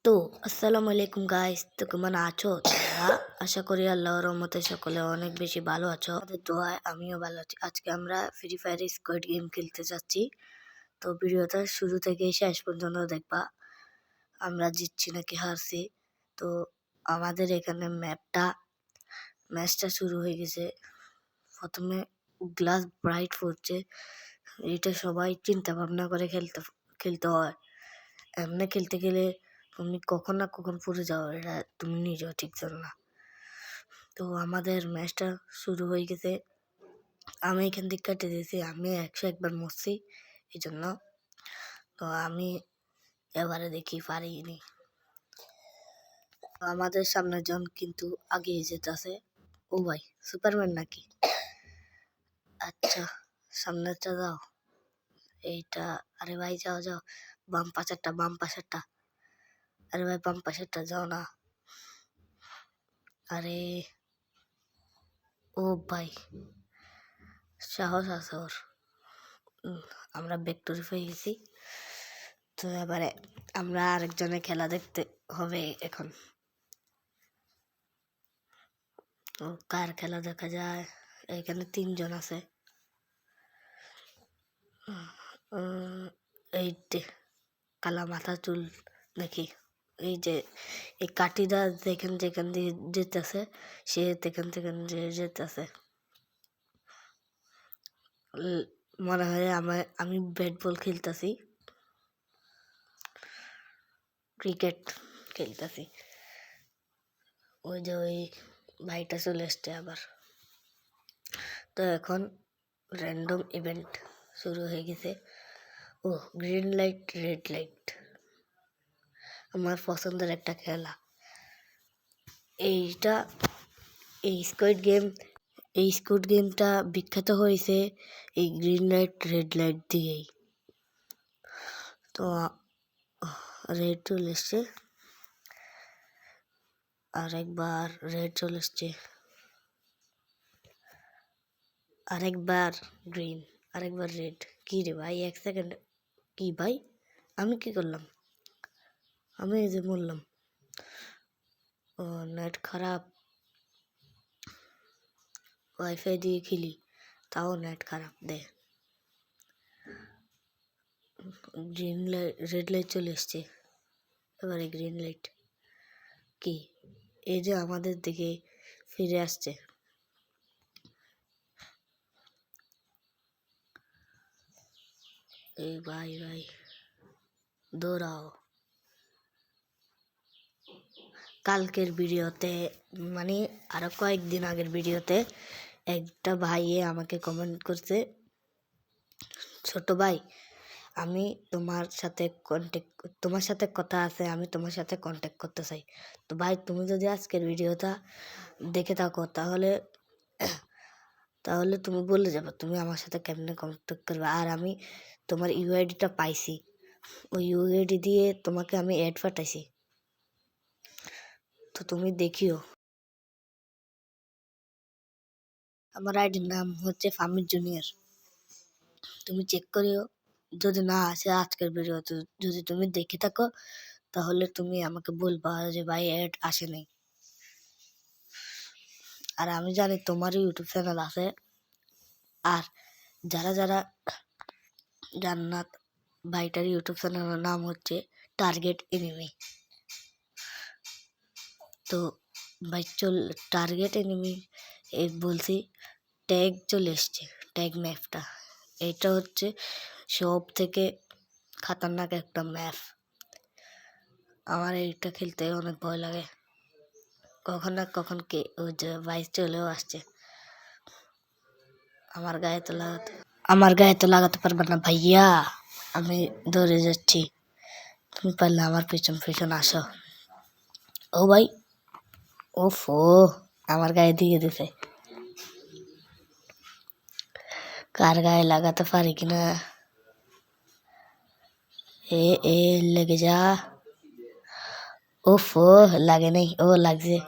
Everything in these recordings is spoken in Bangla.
তো আসসালামু আলাইকুম গাইস, তো কেমন আছো তোমরা? আশা করি আল্লাহর রহমতে সকলে অনেক বেশি ভালো আছো। আমাদের দোয়ায় আমিও ভালো আছি। আজকে আমরা ফ্রি ফায়ার স্কোয়াড গেম খেলতে যাচ্ছি। তো ভিডিওটা শুরু থেকে শেষ পর্যন্ত দেখবা আমরা জিতছি নাকি হারছি। তো আমাদের এখানে ম্যাচটা শুরু হয়ে গেছে। প্রথমে গ্লাস ব্রাইট পড়ছে, এটা সবাই চিন্তা ভাবনা করে খেলতে হয়। এমনি খেলতে গেলে তুমি কখন না কখন পড়ে যাও, এটা তুমি নিজেও ঠিক জানো না। তো আমাদের ম্যাচটা শুরু হয়ে গেছে। আমি এখান থেকে কেটে দিয়েছি, আমি 101বার মরছি এই জন্য। তো আমি এবারে দেখি পারিনি। আমাদের সামনে জন কিন্তু আগিয়ে যেতেছে। ও ভাই, সুপারম্যান নাকি? আচ্ছা, সামনেটা যাও। এইটা, আরে ভাই যাও যাও, বাম পাশেরটা। আরে ভাই বাম পাশেরটা যাও না। আরে ও ভাই, সাহস আছে ওর। আমরা ভিক্টোরি পেয়ে গেছি। তো এবারে আমরা আরেকজনের খেলা দেখতে হবে এখন। কার খেলা দেখা যায়? এখানে 3 জন আছে। এই কালা মাথা চুল দেখি, এই যে এই কাটিদা যেখান দিয়ে যেতেছে, সে যেখান যেতেছে। মনে হয় আমি ব্যাট বল খেলতেছি, ক্রিকেট খেলতেছি। ওই যে ওই ভাইটা চলে এসছে আবার। তো এখন র্যান্ডম ইভেন্ট শুরু হয়ে গেছে। ও গ্রিন লাইট রেড লাইট আমার পছন্দের একটা খেলা। এইটা এই স্কুইড গেমটা বিখ্যাত হয়েছে এই গ্রিন লাইট রেড লাইট দিয়েই। তো রেড চলে এসছে, আরেকবার রেড চলে এসছে, আরেকবার গ্রিন, আরেকবার রেড। কি রে ভাই, 1 সেকেন্ড। কি ভাই, আমি কি করলাম? আমি এই যে বললাম, ও নেট খারাপ, ওয়াইফাই দিয়ে খেলি তাও নেট খারাপ দে। গ্রিন লাইট রেড লাইট চলে এসছে, এবারে গ্রিন লাইট। কি, এই যে আমাদের দিকে ফিরে আসছে। এই ভাই দৌড়াও। কালকের ভিডিওতে, মানে আরো কয়েকদিন আগের ভিডিওতে একটা ভাইয়ে আমাকে কমেন্ট করছে, ছোট ভাই আমি তোমার সাথে কথা আছে, আমি তোমার সাথে কন্ট্যাক্ট করতে চাই। তো ভাই, তুমি যদি আজকের ভিডিওটা দেখে থাকো তাহলে তুমি বলে যাবে তুমি আমার সাথে কেমনে কন্ট্যাক্ট করবে। আর আমি তোমার ইউআইডিটা পাইছি, ওই ইউআইডি দিয়ে তোমাকে আমি অ্যাড পাঠাইছি। তো তুমি দেখিও। আমার আইডির নাম হচ্ছে ফামির জুনিয়র, তুমি চেক করিও। যদি না আসে আজকের ভিডিওতে, যদি তুমি দেখে থাকো তাহলে তুমি আমাকে বলবা যে ভাই অ্যাড আসে নাই। আর আমি জানি তোমারও ইউটিউব চ্যানেল আছে। আর যারা জান্নাত ভাইটার ইউটিউব চ্যানেলের নাম হচ্ছে টার্গেট এনিমি। তো ভাই টার্গেট এনিমি বলছি, ট্যাগ চলে এসছে, ট্যাগ ম্যাপটা। এটা হচ্ছে সব থেকে খতরনাক একটা ম্যাপ। আমার এইটা খেলতে অনেক ভয় লাগে, কখন না কখন কে ওই যে ভাইস চলেও আসছে। আমার গায়ে তো লাগাতে পারবে না ভাইয়া, আমি দৌড়ে যাচ্ছি, তুমি পারলে আমার পিছন আসো। ও ভাই, ওফো, আমার গায়ে দিয়ে দিছে। কার গায়ে লাগাতে পারি কিনা। এ লেগে যা। ওফো, লাগে নাই, ও লাগছে।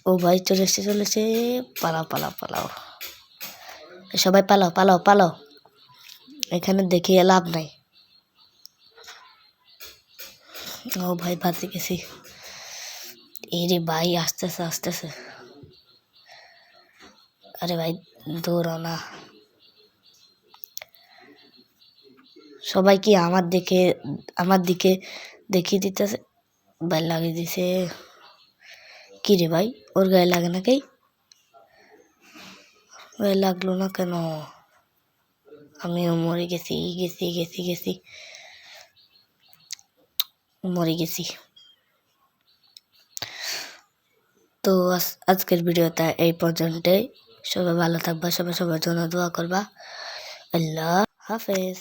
ও ভাই চলেছে, পালাও। সবাই পালাও, এখানে দেখিয়ে লাভ নাই। ও ভাই বাঁচে গেছি। এরে ভাই আসতেছে আসতেছে। আরে ভাই দৌড়াও না। সবাই কি আমার দিকে দেখিয়ে দিতেছে। ভাই লাগিয়ে দিছে। কি রে ভাই, ওর গায়ে লাগে না কি? গায়ে লাগলো না কেন? আমিও মরে গেছি গেছি গেছি গেছি মরে গেছি। তো আজকের ভিডিওটা এই পর্যন্তই। সবাই ভালো থাকবা, সবাই সবার জন্য দোয়া করবা। আল্লাহ হাফেজ।